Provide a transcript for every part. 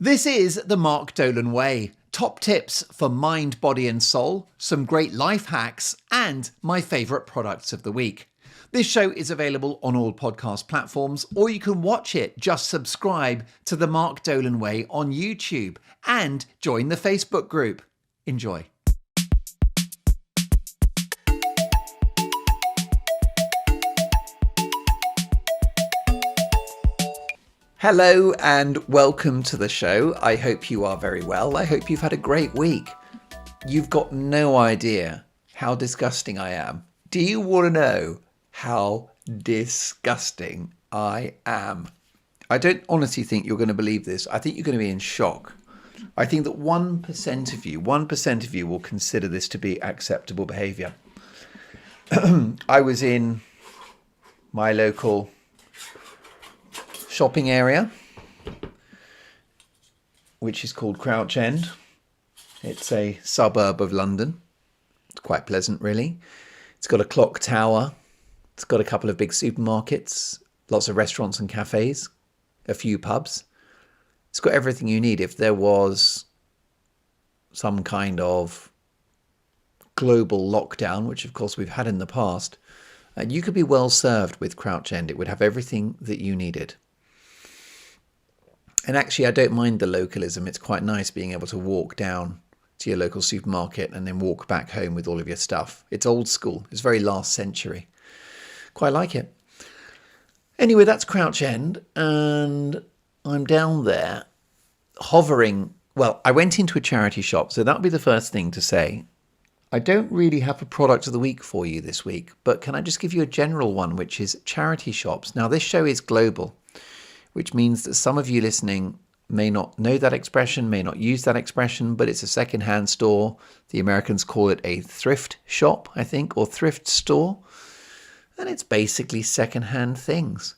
This is the Mark Dolan Way. Top tips for mind, body and soul, some great life hacks, and my favourite products of the week. This show is available on all podcast platforms, or you can watch it. Just subscribe to the Mark Dolan Way on YouTube and join the Facebook group. Enjoy. Hello and welcome to the show. I hope you are very well. I hope you've had a great week. You've got no idea how disgusting I am. Do you want to know how disgusting I am? I don't honestly think you're going to believe this. I think you're going to be in shock. I think that 1% of you will consider this to be acceptable behaviour. I was in my local shopping area, which is called Crouch End. It's a suburb of London. It's quite pleasant, really. It's got a clock tower. It's got a couple of big supermarkets, lots of restaurants and cafes, a few pubs. It's got everything you need if there was some kind of global lockdown, which of course we've had in the past. And you could be well served with Crouch End. It would have everything that you needed. And actually, I don't mind the localism. It's quite nice being able to walk down to your local supermarket and then walk back home with all of your stuff. It's old school. It's very last century. Quite like it. Anyway, that's Crouch End. And I'm down there hovering. Well, I went into a charity shop. So that would be the first thing to say. I don't really have a product of the week for you this week. But can I just give you a general one, which is charity shops. Now, this show is global, which means that some of you listening may not know that expression, may not use that expression, but it's a second-hand store. The Americans call it a thrift shop, I think, or thrift store. And it's basically second-hand things.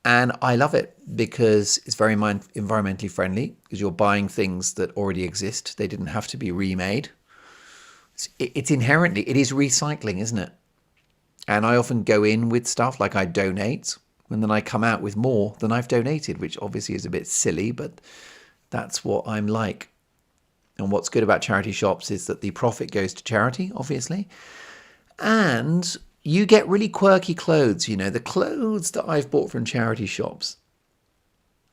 And I love it because it's very environmentally friendly, because you're buying things that already exist. They didn't have to be remade. It's inherently, it is recycling, isn't it? And I often go in with stuff like I donate, and then I come out with more than I've donated, which obviously is a bit silly, but that's what I'm like. And what's good about charity shops is that the profit goes to charity, obviously. And you get really quirky clothes. You know, the clothes that I've bought from charity shops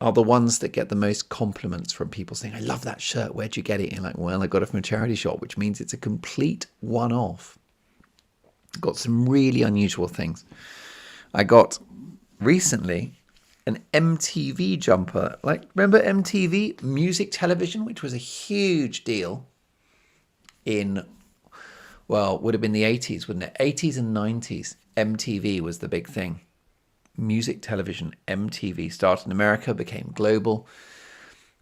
are the ones that get the most compliments from people saying, I love that shirt. Where'd you get it? And you're like, well, I got it from a charity shop, which means it's a complete one-off. Got some really unusual things. I got recently an MTV jumper. Like, remember MTV, music television, which was a huge deal in, well, would have been the 80s, wouldn't it? 80s and 90s. MTV was the big thing. Music television, MTV, started in America, became global.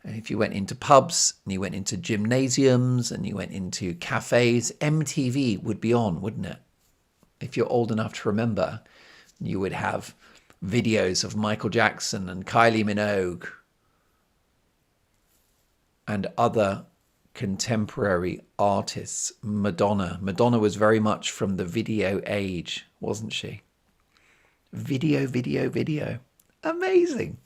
And if you went into pubs and you went into gymnasiums and you went into cafes, MTV would be on, wouldn't it? If you're old enough to remember, you would have videos of Michael Jackson and Kylie Minogue and other contemporary artists. Madonna was very much from the video age, wasn't she? Video. Amazing.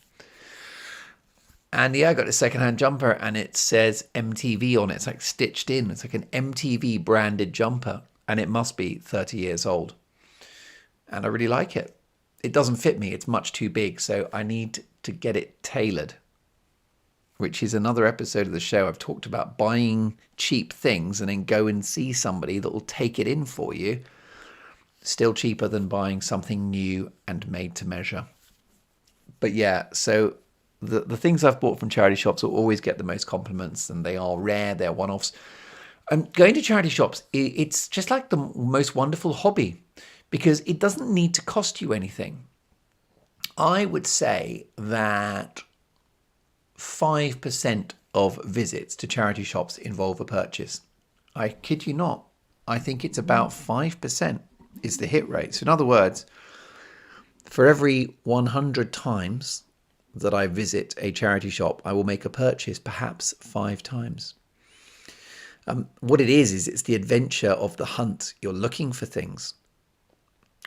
And yeah, I got a secondhand jumper and it says MTV on it. It's like stitched in. It's like an MTV branded jumper and it must be 30 years old. And I really like it. It doesn't fit me. It's much too big. So I need to get it tailored, which is another episode of the show. I've talked about buying cheap things and then go and see somebody that will take it in for you. Still cheaper than buying something new and made to measure. But yeah, so the things I've bought from charity shops will always get the most compliments, and they are rare, they're one-offs. And going to charity shops, it's just like the most wonderful hobby because it doesn't need to cost you anything. I would say that 5% of visits to charity shops involve a purchase. I kid you not. I think it's about 5% is the hit rate. So in other words, for every 100 times that I visit a charity shop, I will make a purchase perhaps 5 times. What it is it's the adventure of the hunt. You're looking for things.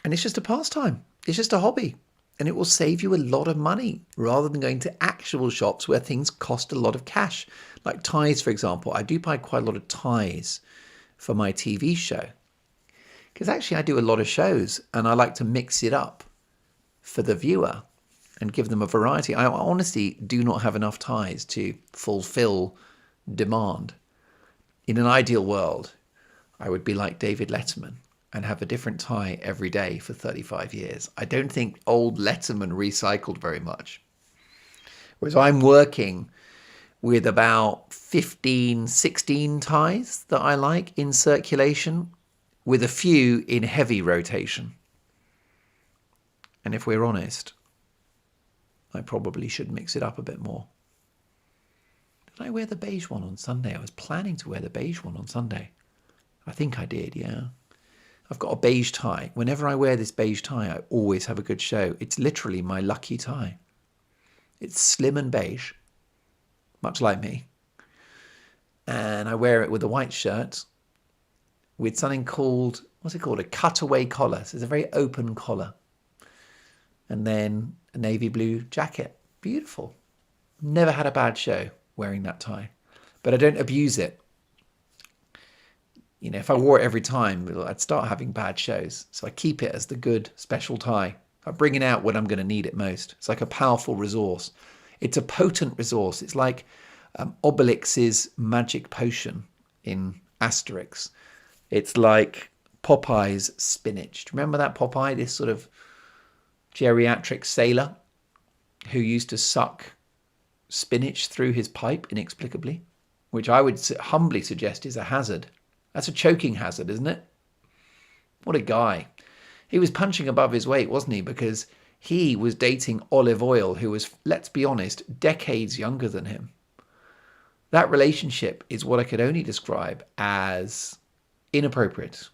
And it's just a pastime. It's just a hobby. and it will save you a lot of money rather than going to actual shops where things cost a lot of cash. Like ties, for example. I do buy quite a lot of ties for my TV show because actually I do a lot of shows and I like to mix it up for the viewer and give them a variety. I honestly do not have enough ties to fulfill demand. In an ideal world, I would be like David Letterman and have a different tie every day for 35 years. I don't think old Letterman recycled very much. Whereas I'm working with about 15, 16 ties that I like in circulation, with a few in heavy rotation. And if we're honest, I probably should mix it up a bit more. Did I wear the beige one on Sunday? I was planning to wear the beige one on Sunday. I think I did, yeah. I've got a beige tie. Whenever I wear this beige tie, I always have a good show. It's literally my lucky tie. It's slim and beige, much like me. And I wear it with a white shirt with something called, what's it called? A cutaway collar. So it's a very open collar. And then a navy blue jacket. Beautiful. Never had a bad show wearing that tie. But I don't abuse it. You know, if I wore it every time, I'd start having bad shows. So I keep it as the good special tie. I bring it out when I'm going to need it most. It's like a powerful resource. It's a potent resource. It's like Obelix's magic potion in Asterix. It's like Popeye's spinach. Do you remember that Popeye, this sort of geriatric sailor who used to suck spinach through his pipe inexplicably, which I would humbly suggest is a hazard. That's a choking hazard, isn't it? What a guy. He was punching above his weight, wasn't he? Because he was dating Olive Oil, who was, let's be honest, decades younger than him. That relationship is what I could only describe as inappropriate.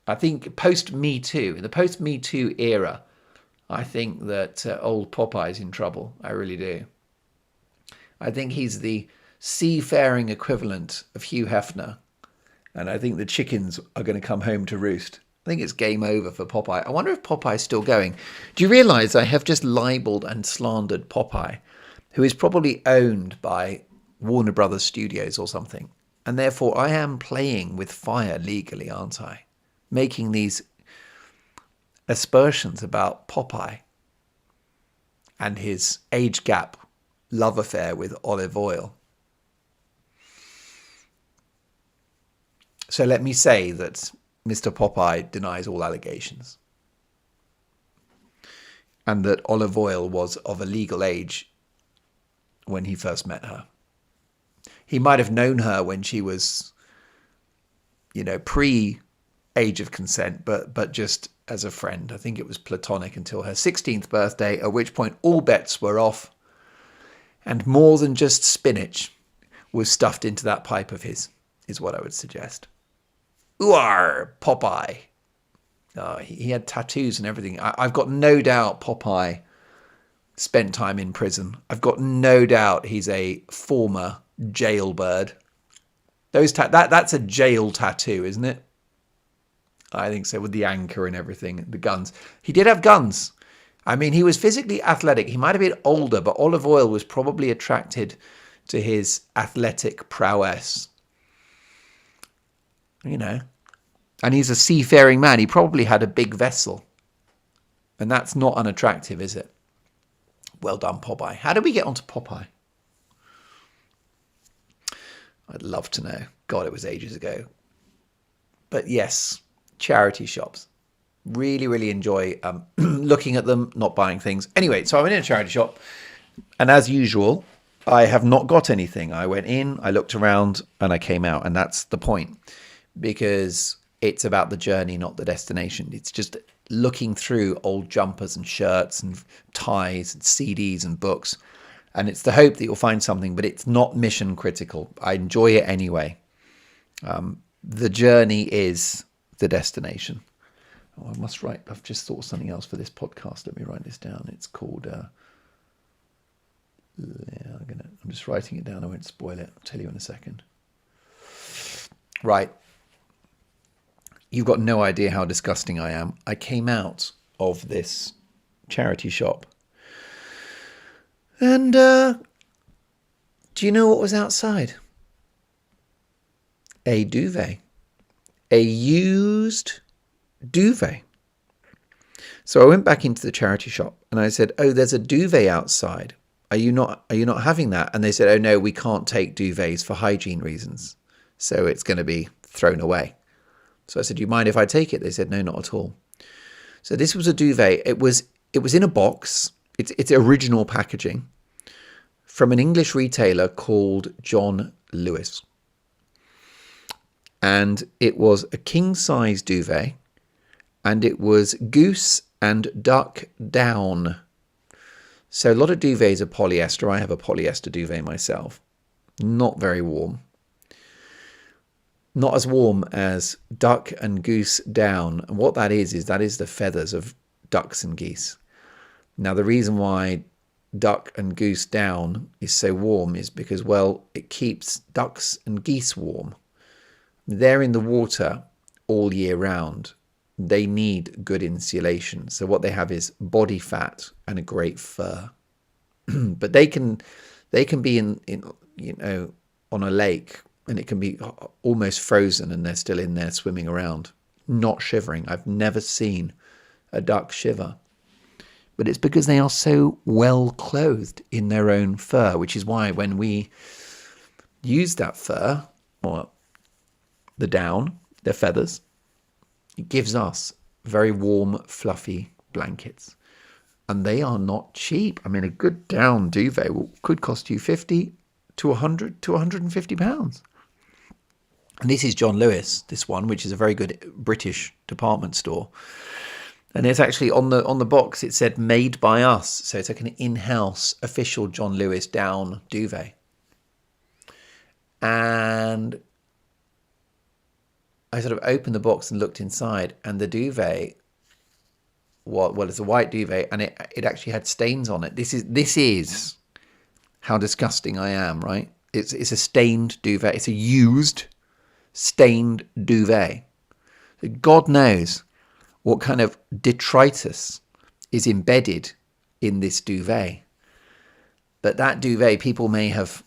I think post-Me Too, in the post-Me Too era, I think that old Popeye's in trouble. I really do. I think he's the seafaring equivalent of Hugh Hefner. And I think the chickens are going to come home to roost. I think it's game over for Popeye. I wonder if Popeye's still going. Do you realise I have just libelled and slandered Popeye, who is probably owned by Warner Brothers Studios or something? And therefore I am playing with fire legally, aren't I? Making these aspersions about Popeye and his age gap love affair with Olive Oil. So let me say that Mr. Popeye denies all allegations and that Olive Oil was of a legal age when he first met her. He might have known her when she was, you know, pre-age of consent, but just as a friend. I think it was platonic until her 16th birthday, at which point all bets were off and more than just spinach was stuffed into that pipe of his, is what I would suggest. Ooh-ar, Popeye. Oh, he had tattoos and everything. I've got no doubt Popeye spent time in prison. I've got no doubt he's a former jailbird. That's a jail tattoo, isn't it? I think so, with the anchor and everything, the guns. He did have guns. I mean, he was physically athletic. He might have been older, but Olive Oil was probably attracted to his athletic prowess. You know. And he's a seafaring man. He probably had a big vessel. And that's not unattractive, is it? Well done, Popeye. How did we get onto Popeye? I'd love to know. God, it was ages ago. But yes, charity shops. Really, really enjoy looking at them, not buying things. Anyway, so I went in a charity shop. And as usual, I have not got anything. I went in, I looked around, and I came out. And that's the point. Because it's about the journey, not the destination. It's just looking through old jumpers and shirts and ties and CDs and books. And it's the hope that you'll find something, but it's not mission critical. I enjoy it anyway. The journey is the destination. Oh, I must write. I've just thought of something else for this podcast. Let me write this down. It's called... I'm just writing it down. I won't spoil it. I'll tell you in a second. Right. You've got no idea how disgusting I am. I came out of this charity shop. And do you know what was outside? A duvet. A used duvet. So I went back into the charity shop and I said, "Oh, there's a duvet outside. Are you not having that?" And they said, "Oh no, we can't take duvets for hygiene reasons. So it's going to be thrown away." So I said, "Do you mind if I take it?" They said, "No, not at all." So this was a duvet. It was in a box. It's original packaging from an English retailer called John Lewis. And it was a king-size duvet, and it was goose and duck down. So a lot of duvets are polyester. I have a polyester duvet myself. Not very warm. Not as warm as duck and goose down. And what that is the feathers of ducks and geese. Now, the reason why duck and goose down is so warm is because, well, it keeps ducks and geese warm. They're in the water all year round. They need good insulation. So what they have is body fat and a great fur. But they can be in on a lake, and it can be almost frozen and they're still in there swimming around, not shivering. I've never seen a duck shiver. But it's because they are so well clothed in their own fur, which is why when we use that fur, or the down, their feathers, it gives us very warm, fluffy blankets. And they are not cheap. I mean, a good down duvet could cost you 50 to 100 to 150 pounds. And this is John Lewis, this one, which is a very good British department store. And it's actually on the box, it said made by us. So it's like an in-house official John Lewis down duvet. And I sort of opened the box and looked inside, and the duvet, well, it's a white duvet, and it actually had stains on it. This is how disgusting I am, right? It's a stained duvet. It's a used stained duvet. God knows what kind of detritus is embedded in this duvet. But that duvet, people may have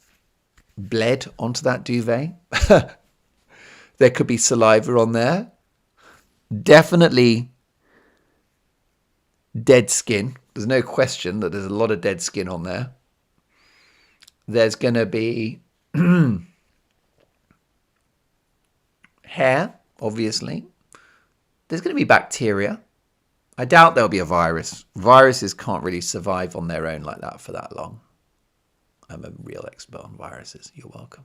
bled onto that duvet. There could be saliva on there. Definitely dead skin. There's no question that there's a lot of dead skin on there. There's going to be hair, obviously. There's going to be bacteria. I doubt there'll be a virus. Viruses can't really survive on their own like that for that long. I'm a real expert on viruses. You're welcome.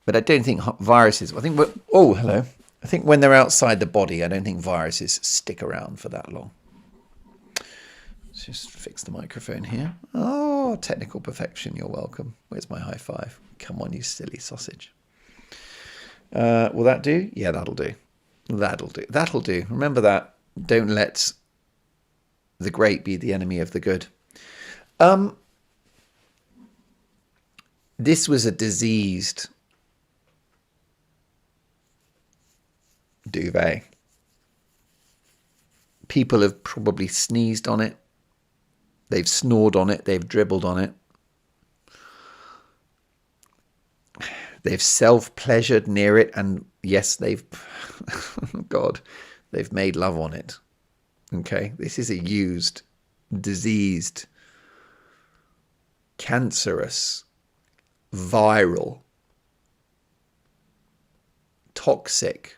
But I don't think viruses, hello. I think when they're outside the body, I don't think viruses stick around for that long. Let's just fix the microphone here. Oh, technical perfection. You're welcome. Where's my high five? Come on, you silly sausage. Will that do? Yeah, that'll do. That'll do. Remember that. Don't let the great be the enemy of the good. This was a diseased duvet. People have probably sneezed on it. They've snored on it. They've dribbled on it. They've self-pleasured near it. And yes, they've made love on it. Okay, this is a used, diseased, cancerous, viral, toxic,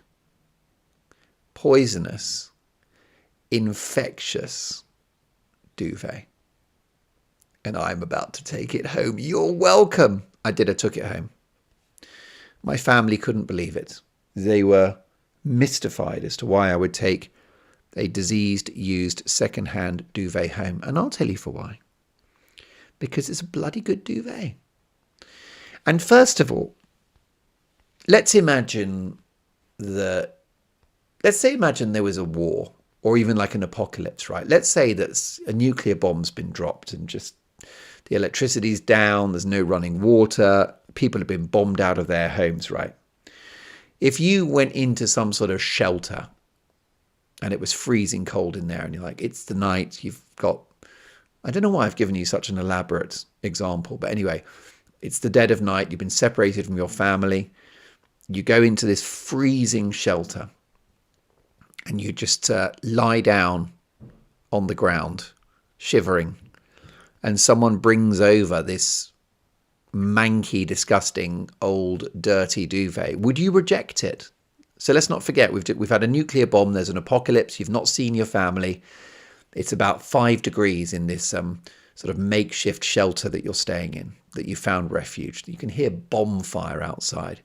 poisonous, infectious duvet. And I'm about to take it home. You're welcome. I took it home. My family couldn't believe it. They were mystified as to why I would take a diseased, used, second-hand duvet home. And I'll tell you for why. Because it's a bloody good duvet. And first of all, let's imagine there was a war, or even like an apocalypse, right? Let's say that a nuclear bomb's been dropped and just the electricity's down, there's no running water, people have been bombed out of their homes, right? If you went into some sort of shelter and it was freezing cold in there, and you're like, it's the night, you've got, I don't know why I've given you such an elaborate example, but anyway, it's the dead of night, you've been separated from your family, you go into this freezing shelter, and you just lie down on the ground, shivering, and someone brings over this manky, disgusting, old, dirty duvet. Would you reject it? So let's not forget, we've had a nuclear bomb, there's an apocalypse, you've not seen your family. It's about 5 degrees in this sort of makeshift shelter that you're staying in, that you found refuge. You can hear bonfire outside,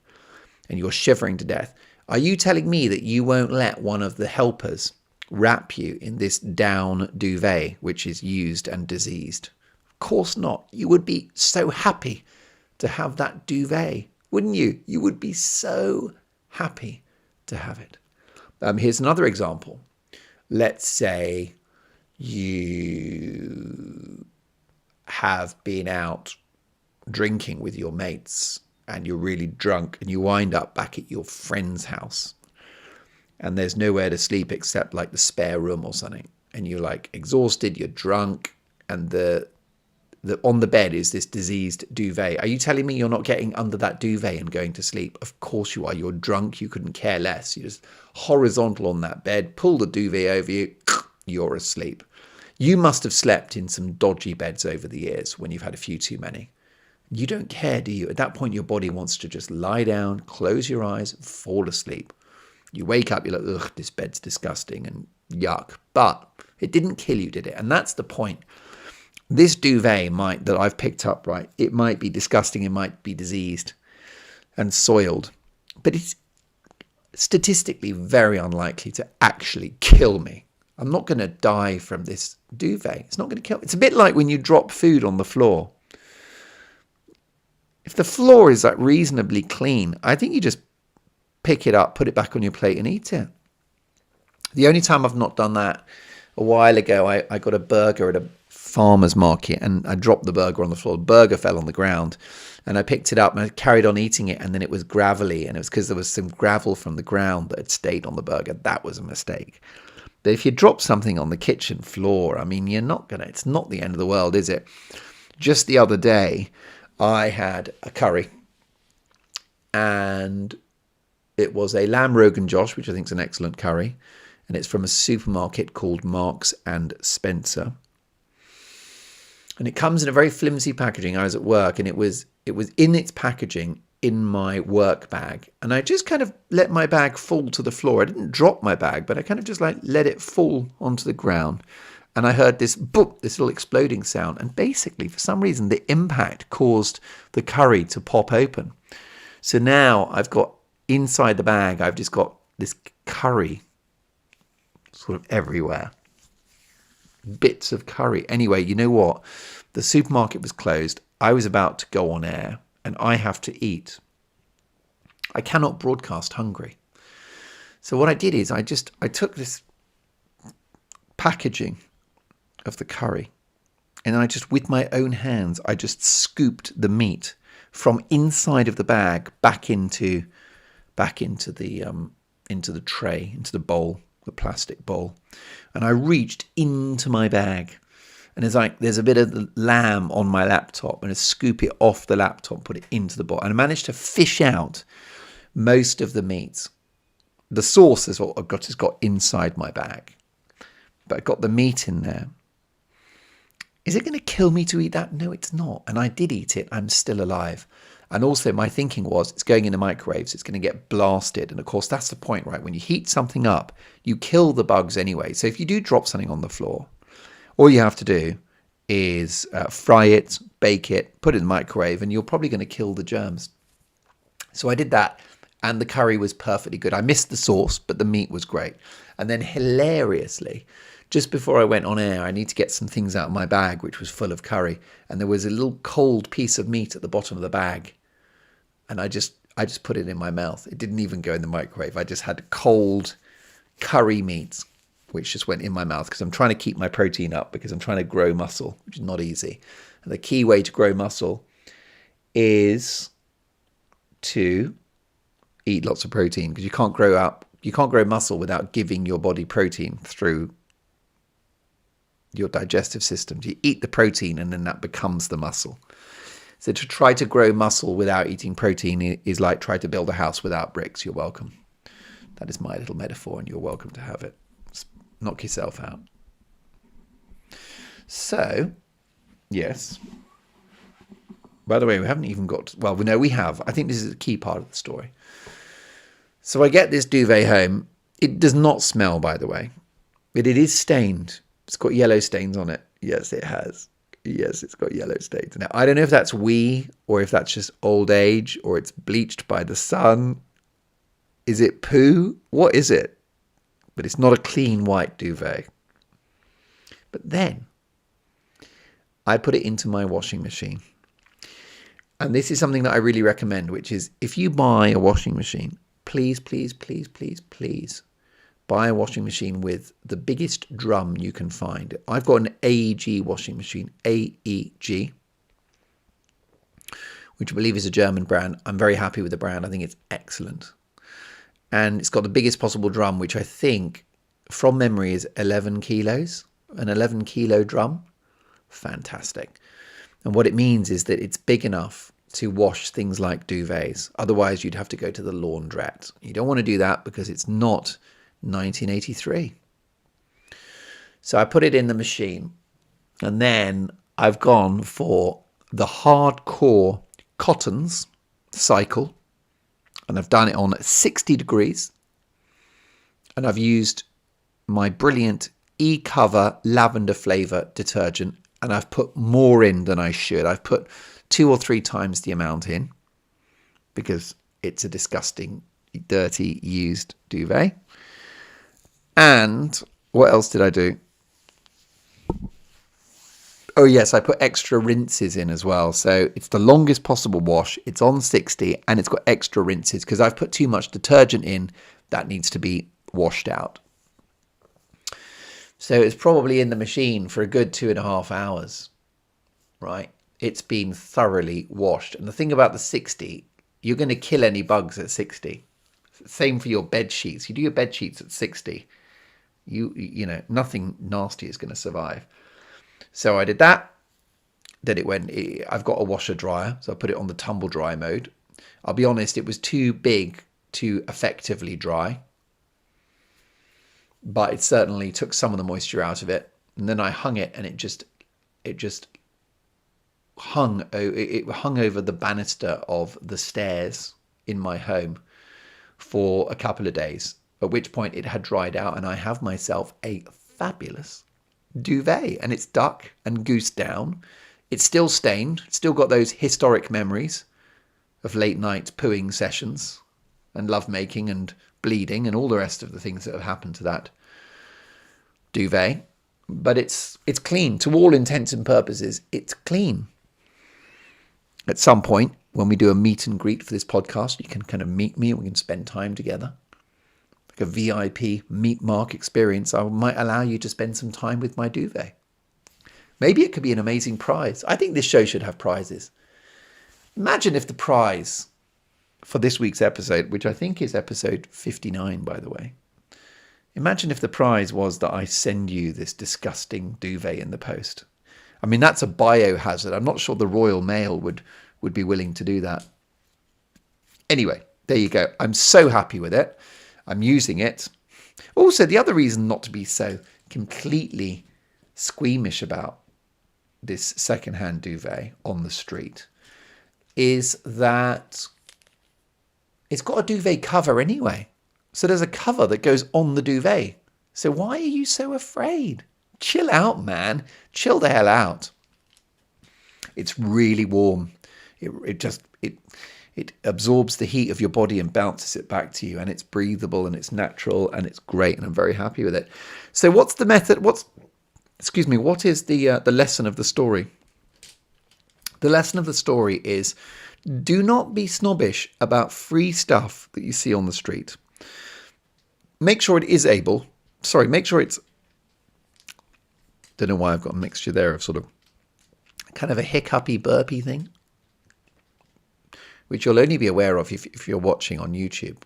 and you're shivering to death. Are you telling me that you won't let one of the helpers wrap you in this down duvet, which is used and diseased? Of course not. You would be so happy to have that duvet, wouldn't you? You would be so happy to have it. Here's another example. Let's say you have been out drinking with your mates and you're really drunk and you wind up back at your friend's house and there's nowhere to sleep except like the spare room or something, and you're like exhausted, you're drunk, and the on the bed is this diseased duvet. Are you telling me you're not getting under that duvet and going to sleep? Of course you are. You're drunk, you couldn't care less. You're just horizontal on that bed, pull the duvet over you, you're asleep. You must have slept in some dodgy beds over the years when you've had a few too many. You don't care, do you? At that point, your body wants to just lie down, close your eyes, fall asleep. You wake up, you're like, ugh, this bed's disgusting and yuck. But it didn't kill you, did it? And that's the point. This duvet that I've picked up, right, it might be disgusting, it might be diseased and soiled, but it's statistically very unlikely to actually kill me. I'm not going to die from this duvet. It's not going to kill me. It's a bit like when you drop food on the floor. If the floor is like reasonably clean, I think you just pick it up, put it back on your plate and eat it. The only time I've not done that, a while ago, I got a burger at a farmer's market and I dropped the burger on the floor. The burger fell on the ground and I picked it up and I carried on eating it, and then it was gravelly, and it was because there was some gravel from the ground that had stayed on the burger. That was a mistake. But if you drop something on the kitchen floor, I mean, it's not the end of the world, is it? Just the other day, I had a curry, and it was a lamb rogan josh, which I think is an excellent curry, and it's from a supermarket called Marks and Spencer. And it comes in a very flimsy packaging. I was at work, and it was in its packaging in my work bag, and I just kind of let my bag fall to the floor. I didn't drop my bag, but I kind of just like let it fall onto the ground, and I heard this boop, this little exploding sound, and basically for some reason the impact caused the curry to pop open. So now I've got inside the bag, I've just got this curry sort of everywhere, bits of curry. Anyway, you know what, the supermarket was closed. I was about to go on air and I have to eat. I cannot broadcast hungry. So what I did is I took this packaging of the curry and I just, with my own hands, I just scooped the meat from inside of the bag back into the tray, into the bowl, the plastic bowl. And I reached into my bag, and there's a bit of the lamb on my laptop, and I scoop it off the laptop, put it into the bowl, and I managed to fish out most of the meat. The sauce is what just got inside my bag, but I got the meat in there. Is it going to kill me to eat that? No, it's not. And I did eat it. I'm still alive. And also my thinking was, it's going in the microwave, so it's going to get blasted. And of course, that's the point, right? When you heat something up, you kill the bugs anyway. So if you do drop something on the floor, all you have to do is fry it, bake it, put it in the microwave, and you're probably going to kill the germs. So I did that, and the curry was perfectly good. I missed the sauce, but the meat was great. And then hilariously, just before I went on air, I need to get some things out of my bag, which was full of curry, and there was a little cold piece of meat at the bottom of the bag, and I just put it in my mouth. It didn't even go in the microwave. I just had cold curry meat, which just went in my mouth, because I'm trying to keep my protein up, because I'm trying to grow muscle, which is not easy. And the key way to grow muscle is to eat lots of protein, because you can't grow You can't grow muscle without giving your body protein through your digestive system. You eat the protein and then that becomes the muscle. So to try to grow muscle without eating protein is like try to build a house without bricks. You're welcome. That is my little metaphor and you're welcome to have it. Just knock yourself out. So, yes. By the way, we haven't even got... Well, no, we have. I think this is a key part of the story. So I get this duvet home. It does not smell, by the way. But it is stained. It's got yellow stains on it. Yes, it has. Yes, it's got yellow stains. Now, I don't know if that's wee or if that's just old age or it's bleached by the sun. Is it poo? What is it? But it's not a clean white duvet. But then I put it into my washing machine. And this is something that I really recommend, which is if you buy a washing machine, please, please, please, please, please buy a washing machine with the biggest drum you can find. I've got an AEG washing machine, AEG, which I believe is a German brand. I'm very happy with the brand. I think it's excellent. And it's got the biggest possible drum, which I think from memory is 11 kilos, an 11 kilo drum. Fantastic. And what it means is that it's big enough to wash things like duvets. Otherwise, you'd have to go to the laundrette. You don't want to do that because it's not 1983. So I put it in the machine. And then I've gone for the hardcore cottons cycle. And I've done it on 60 degrees. And I've used my brilliant E-Cover lavender flavour detergent. And I've put more in than I should. I've put 2 or 3 times the amount in because it's a disgusting, dirty, used duvet. And what else did I do? Oh, yes, I put extra rinses in as well. So it's the longest possible wash. It's on 60 and it's got extra rinses because I've put too much detergent in that needs to be washed out. So it's probably in the machine for a good 2.5 hours, right? It's been thoroughly washed. And the thing about the 60, you're going to kill any bugs at 60. Same for your bed sheets. You do your bed sheets at 60, you know, nothing nasty is going to survive. So I did that. Then it went, I've got a washer dryer, so I put it on the tumble dry mode. I'll be honest, it was too big to effectively dry. But it certainly took some of the moisture out of it. And then I hung it and it just hung over the banister of the stairs in my home for a couple of days, at which point it had dried out and I have myself a fabulous duvet, and it's duck and goose down. It's still stained. It's still got those historic memories of late night pooing sessions and lovemaking and bleeding and all the rest of the things that have happened to that duvet. But it's clean. To all intents and purposes, it's clean. At some point, when we do a meet and greet for this podcast, you can kind of meet me and we can spend time together. Like a VIP meet Mark experience, I might allow you to spend some time with my duvet. Maybe it could be an amazing prize. I think this show should have prizes. Imagine if the prize for this week's episode, which I think is episode 59, by the way. Imagine if the prize was that I send you this disgusting duvet in the post. I mean, that's a biohazard. I'm not sure the Royal Mail would be willing to do that. Anyway, there you go. I'm so happy with it. I'm using it. Also, the other reason not to be so completely squeamish about this secondhand duvet on the street is that it's got a duvet cover anyway. So there's a cover that goes on the duvet. So why are you so afraid? Chill out, man. Chill the hell out. It's really warm. It absorbs the heat of your body and bounces it back to you, and it's breathable and it's natural and it's great, and I'm very happy with it. So what's the method? What is the lesson of the story? The lesson of the story is do not be snobbish about free stuff that you see on the street. Make sure it is make sure it's, don't know why I've got a mixture there of sort of kind of a hiccupy burpy thing, which you'll only be aware of if you're watching on YouTube.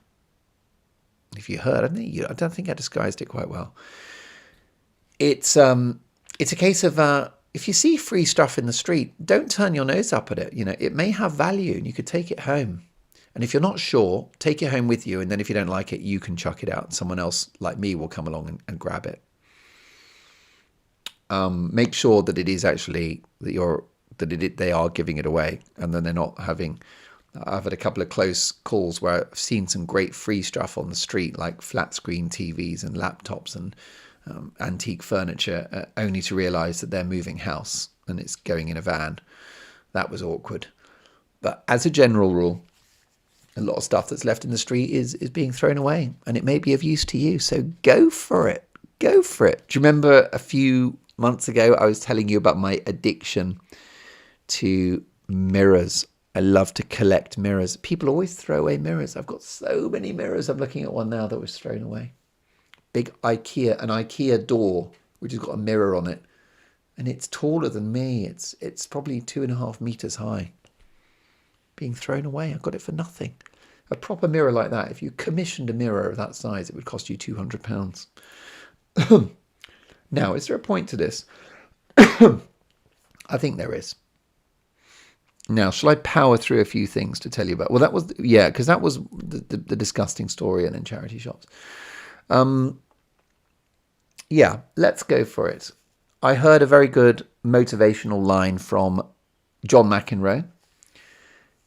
If you heard, I don't think I disguised it quite well. It's a case of if you see free stuff in the street, don't turn your nose up at it. It may have value and you could take it home. And if you're not sure, take it home with you. And then if you don't like it, you can chuck it out. Someone else like me will come along and grab it. Make sure that it is actually they are giving it away, and then they're not having. I've had a couple of close calls where I've seen some great free stuff on the street, like flat screen TVs and laptops and antique furniture, only to realise that they're moving house and it's going in a van. That was awkward. But as a general rule, a lot of stuff that's left in the street is being thrown away, and it may be of use to you. So go for it. Go for it. Do you remember a few months ago I was telling you about my addiction to mirrors? I love to collect mirrors. People always throw away mirrors. I've got so many mirrors. I'm looking at one now that was thrown away. Big an IKEA door, which has got a mirror on it. And it's taller than me. It's probably 2.5 meters high. Being thrown away. I got it for nothing. A proper mirror like that, if you commissioned a mirror of that size, it would cost you £200. Now, is there a point to this? I think there is. Now, shall I power through a few things to tell you about? Well, that was the disgusting story and then charity shops. Let's go for it. I heard a very good motivational line from John McEnroe,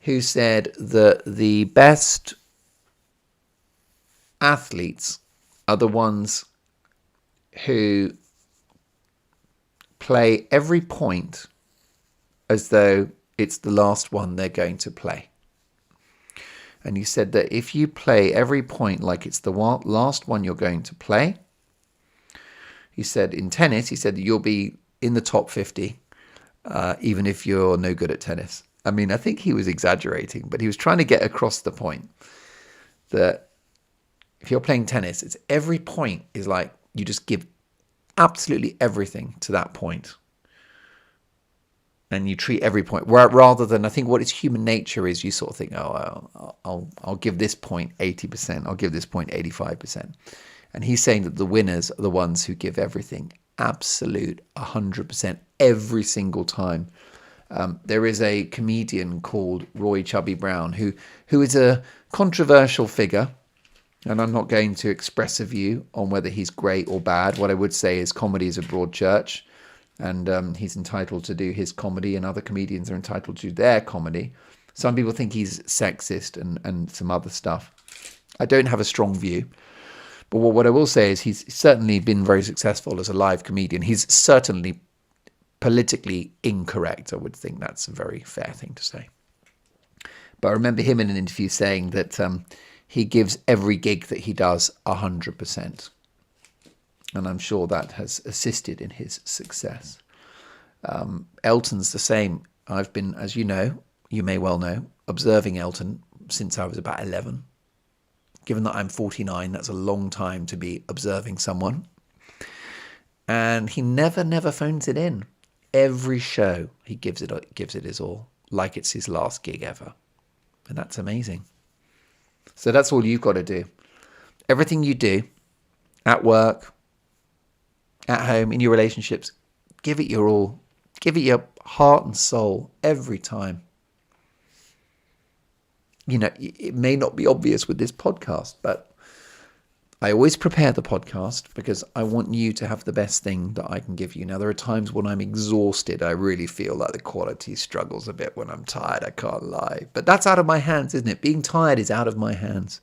who said that the best athletes are the ones who play every point as though it's the last one they're going to play. And he said that if you play every point like it's the last one you're going to play, he said in tennis, that you'll be in the top 50, even if you're no good at tennis. I mean, I think he was exaggerating, but he was trying to get across the point that if you're playing tennis, it's every point is like you just give absolutely everything to that point. And you treat every point, rather than, I think what is human nature is you sort of think, I'll give this point 80%, I'll give this point 85%. And he's saying that the winners are the ones who give everything, absolute 100% every single time. There is a comedian called Roy Chubby Brown who is a controversial figure, and I'm not going to express a view on whether he's great or bad. What I would say is comedy is a broad church, and he's entitled to do his comedy, and other comedians are entitled to do their comedy. Some people think he's sexist and some other stuff. I don't have a strong view. But what I will say is he's certainly been very successful as a live comedian. He's certainly politically incorrect. I would think that's a very fair thing to say. But I remember him in an interview saying that he gives every gig that he does 100%. And I'm sure that has assisted in his success. Elton's the same. I've been, as you know, you may well know, observing Elton since I was about 11. Given that I'm 49, that's a long time to be observing someone. And he never phones it in. Every show, he gives it his all, like it's his last gig ever. And that's amazing. So that's all you've got to do. Everything you do, at work, at home, in your relationships, give it your all. Give it your heart and soul every time. You know, it may not be obvious with this podcast, but I always prepare the podcast because I want you to have the best thing that I can give you. Now, there are times when I'm exhausted. I really feel like the quality struggles a bit when I'm tired. I can't lie. But that's out of my hands, isn't it? Being tired is out of my hands.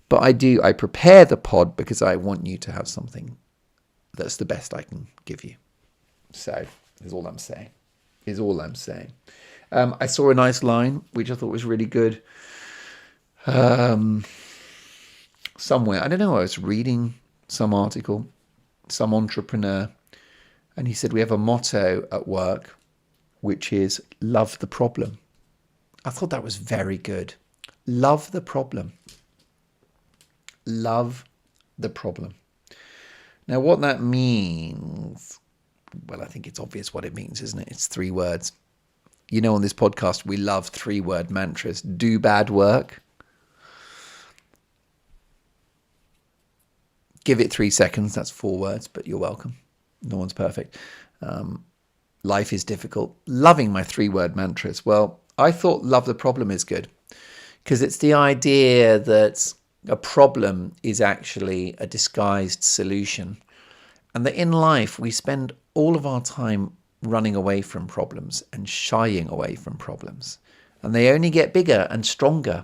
But I prepare the pod because I want you to have something that's the best I can give you. So, is all I'm saying. I saw a nice line, which I thought was really good. Somewhere, I don't know, I was reading some article, some entrepreneur, and he said, we have a motto at work, which is love the problem. I thought that was very good. Love the problem. Love the problem. Now, what that means, well, I think it's obvious what it means, isn't it? It's 3 words. You know, on this podcast, we love 3-word mantras. Do bad work. Give it 3 seconds. That's 4 words, but you're welcome. No one's perfect. Life is difficult. Loving my 3-word mantras. Well, I thought love the problem is good because it's the idea that a problem is actually a disguised solution, and that in life we spend all of our time running away from problems and shying away from problems, and they only get bigger and stronger.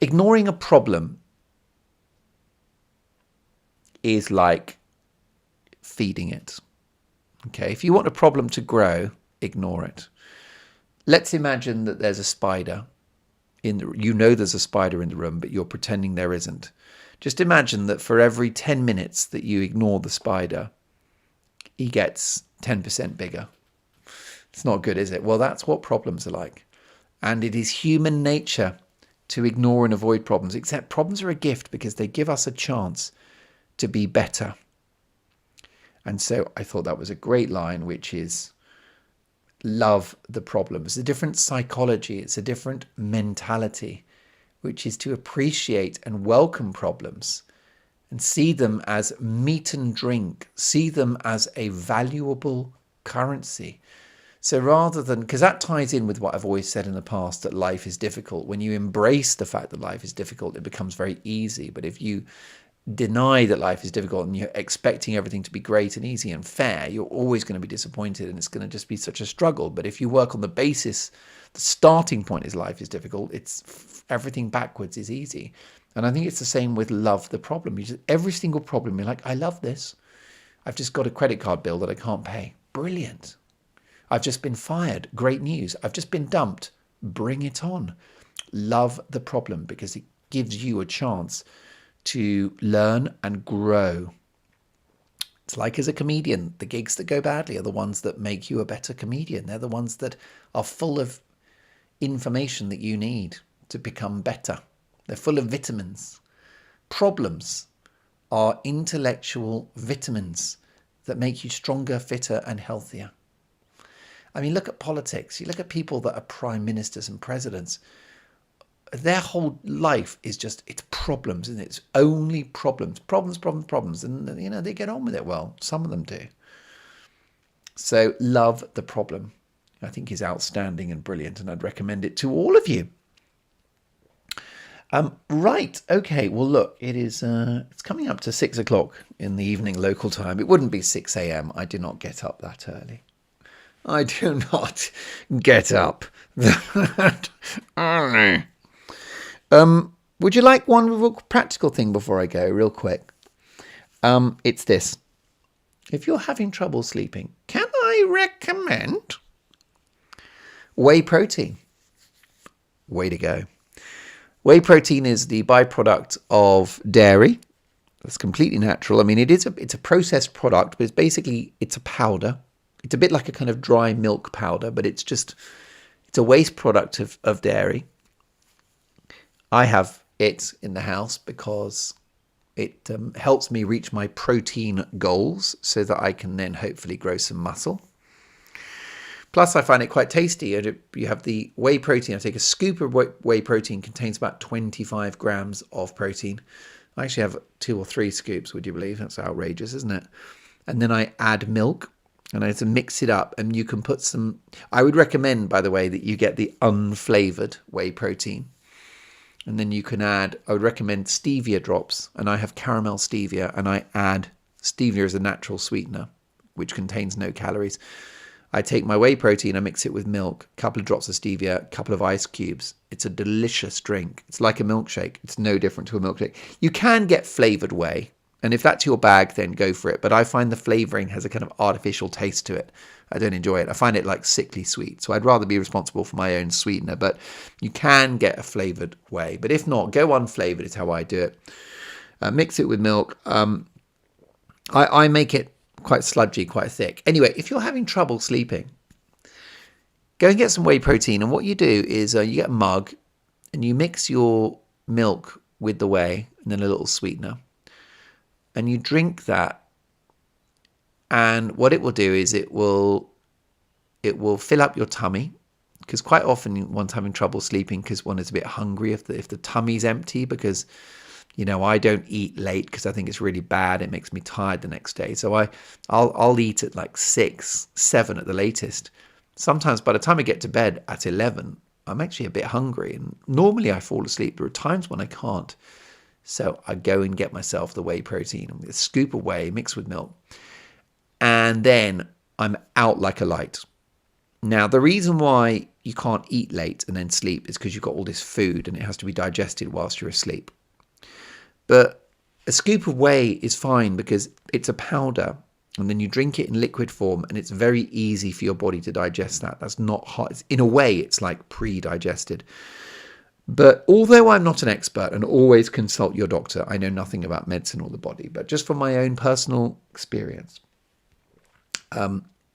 Ignoring a problem is like feeding it. Okay, if you want a problem to grow, ignore it. Let's imagine that there's a spider there's a spider in the room, but you're pretending there isn't. Just imagine that for every 10 minutes that you ignore the spider, he gets 10% bigger. It's not good, is it? Well, that's what problems are like. And it is human nature to ignore and avoid problems, except problems are a gift because they give us a chance to be better. And so I thought that was a great line, which is love the problem. It's a different psychology. It's a different mentality, which is to appreciate and welcome problems and see them as meat and drink, see them as a valuable currency. So rather than, because that ties in with what I've always said in the past, that life is difficult. When you embrace the fact that life is difficult, it becomes very easy. But if you deny that life is difficult and you're expecting everything to be great and easy and fair, you're always going to be disappointed and it's going to just be such a struggle. But if you work on the basis, the starting point is life is difficult, it's everything backwards is easy. And I think it's the same with love the problem. Every single problem, you're like, I love this. I've just got a credit card bill that I can't pay. Brilliant. I've just been fired. Great news. I've just been dumped. Bring it on. Love the problem because it gives you a chance to learn and grow. It's like as a comedian, the gigs that go badly are the ones that make you a better comedian. They're the ones that are full of information that you need to become better. They're full of vitamins. Problems are intellectual vitamins that make you stronger, fitter, and healthier. I mean, look at politics. You look at people that are prime ministers and presidents. Their whole life is just, it's problems, and it's only problems. And, you know, they get on with it well. Some of them do. So love the problem, I think, is outstanding and brilliant, and I'd recommend it to all of you. Right. Okay. Well, look, it's coming up to 6 o'clock in the evening local time. It wouldn't be 6 a.m. I do not get up that early. I do not get up that early. Would you like one real practical thing before I go, real quick? It's this. If you're having trouble sleeping, can I recommend whey protein? Way to go. Whey protein is the byproduct of dairy. That's completely natural. I mean, it's a processed product, but it's a powder. It's a bit like a kind of dry milk powder, but it's a waste product of dairy. I have it in the house because it helps me reach my protein goals so that I can then hopefully grow some muscle. Plus, I find it quite tasty. You have the whey protein. I take a scoop of whey protein, contains about 25 grams of protein. I actually have 2 or 3 scoops, would you believe? That's outrageous, isn't it? And then I add milk. And I have to mix it up, and you can put some... I would recommend, by the way, that you get the unflavoured whey protein. And then you can add... I would recommend stevia drops, and I have caramel stevia, and I add stevia as a natural sweetener, which contains no calories. I take my whey protein, I mix it with milk, a couple of drops of stevia, a couple of ice cubes. It's a delicious drink. It's like a milkshake. It's no different to a milkshake. You can get flavoured whey. And if that's your bag, then go for it. But I find the flavouring has a kind of artificial taste to it. I don't enjoy it. I find it like sickly sweet. So I'd rather be responsible for my own sweetener. But you can get a flavoured whey. But if not, go unflavoured is how I do it. Mix it with milk. I make it quite sludgy, quite thick. Anyway, if you're having trouble sleeping, go and get some whey protein. And what you do is you get a mug and you mix your milk with the whey and then a little sweetener. And you drink that, and what it will do is it will fill up your tummy, because quite often one's having trouble sleeping because one is a bit hungry if the tummy's empty, because I don't eat late because I think it's really bad. It makes me tired the next day. So I'll eat at like 6, 7 at the latest. Sometimes by the time I get to bed at 11, I'm actually a bit hungry. And normally I fall asleep. There are times when I can't. So I go and get myself the whey protein, a scoop of whey mixed with milk. And then I'm out like a light. Now, the reason why you can't eat late and then sleep is because you've got all this food and it has to be digested whilst you're asleep. But a scoop of whey is fine because it's a powder and then you drink it in liquid form and it's very easy for your body to digest that. That's not hard. In a way, it's like pre-digested. But although I'm not an expert and always consult your doctor, I know nothing about medicine or the body, but just from my own personal experience,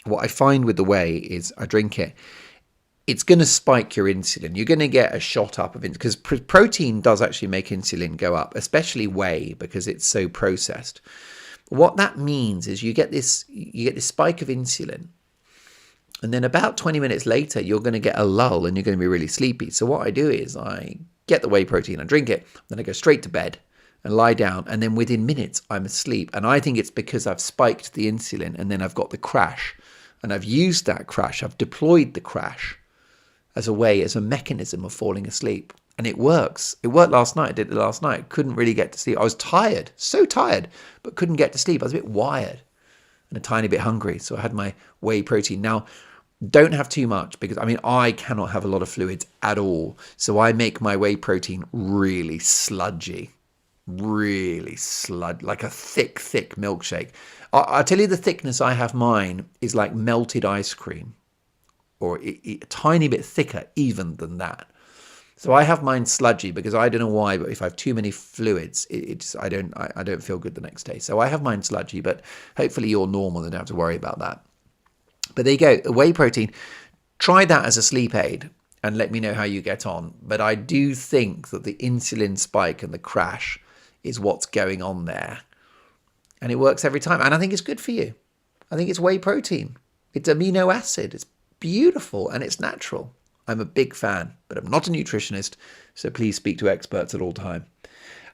what I find with the whey is I drink it. It's going to spike your insulin. You're going to get a shot up of insulin because protein does actually make insulin go up, especially whey because it's so processed. What that means is you get this spike of insulin, and then about 20 minutes later, you're going to get a lull and you're going to be really sleepy. So what I do is I get the whey protein, I drink it, then I go straight to bed and lie down, and then within minutes I'm asleep. And I think it's because I've spiked the insulin and then I've got the crash, and I've used that crash, I've deployed the crash as a mechanism of falling asleep. And it works. It worked last night. I did it last night. Couldn't really get to sleep. I was tired, so tired, but couldn't get to sleep. I was a bit wired and a tiny bit hungry. So I had my whey protein. Now, don't have too much because, I cannot have a lot of fluids at all. So I make my whey protein really sludgy, like a thick milkshake. I'll tell you the thickness I have mine is like melted ice cream, or a tiny bit thicker even than that. So I have mine sludgy because I don't know why, but if I have too many fluids, I don't feel good the next day. So I have mine sludgy, but hopefully you're normal and don't have to worry about that. But there you go, whey protein. Try that as a sleep aid and let me know how you get on. But I do think that the insulin spike and the crash is what's going on there. And it works every time. And I think it's good for you. I think it's whey protein. It's amino acid. It's beautiful and it's natural. I'm a big fan, but I'm not a nutritionist. So please speak to experts at all time.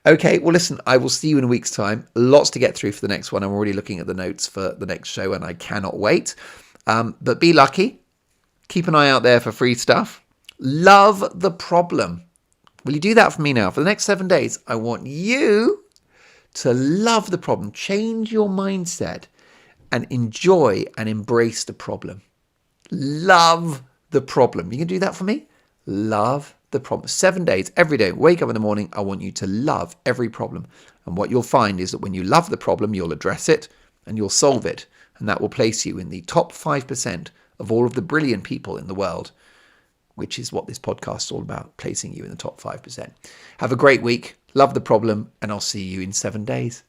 Okay, well, listen, I will see you in a week's time. Lots to get through for the next one. I'm already looking at the notes for the next show and I cannot wait. But be lucky. Keep an eye out there for free stuff. Love the problem. Will you do that for me now? For the next 7 days, I want you to love the problem. Change your mindset and enjoy and embrace the problem. Love the problem. You can do that for me? Love the problem. 7 days, every day. Wake up in the morning. I want you to love every problem. And what you'll find is that when you love the problem, you'll address it and you'll solve it. And that will place you in the top 5% of all of the brilliant people in the world, which is what this podcast is all about, placing you in the top 5%. Have a great week. Love the problem. And I'll see you in 7 days.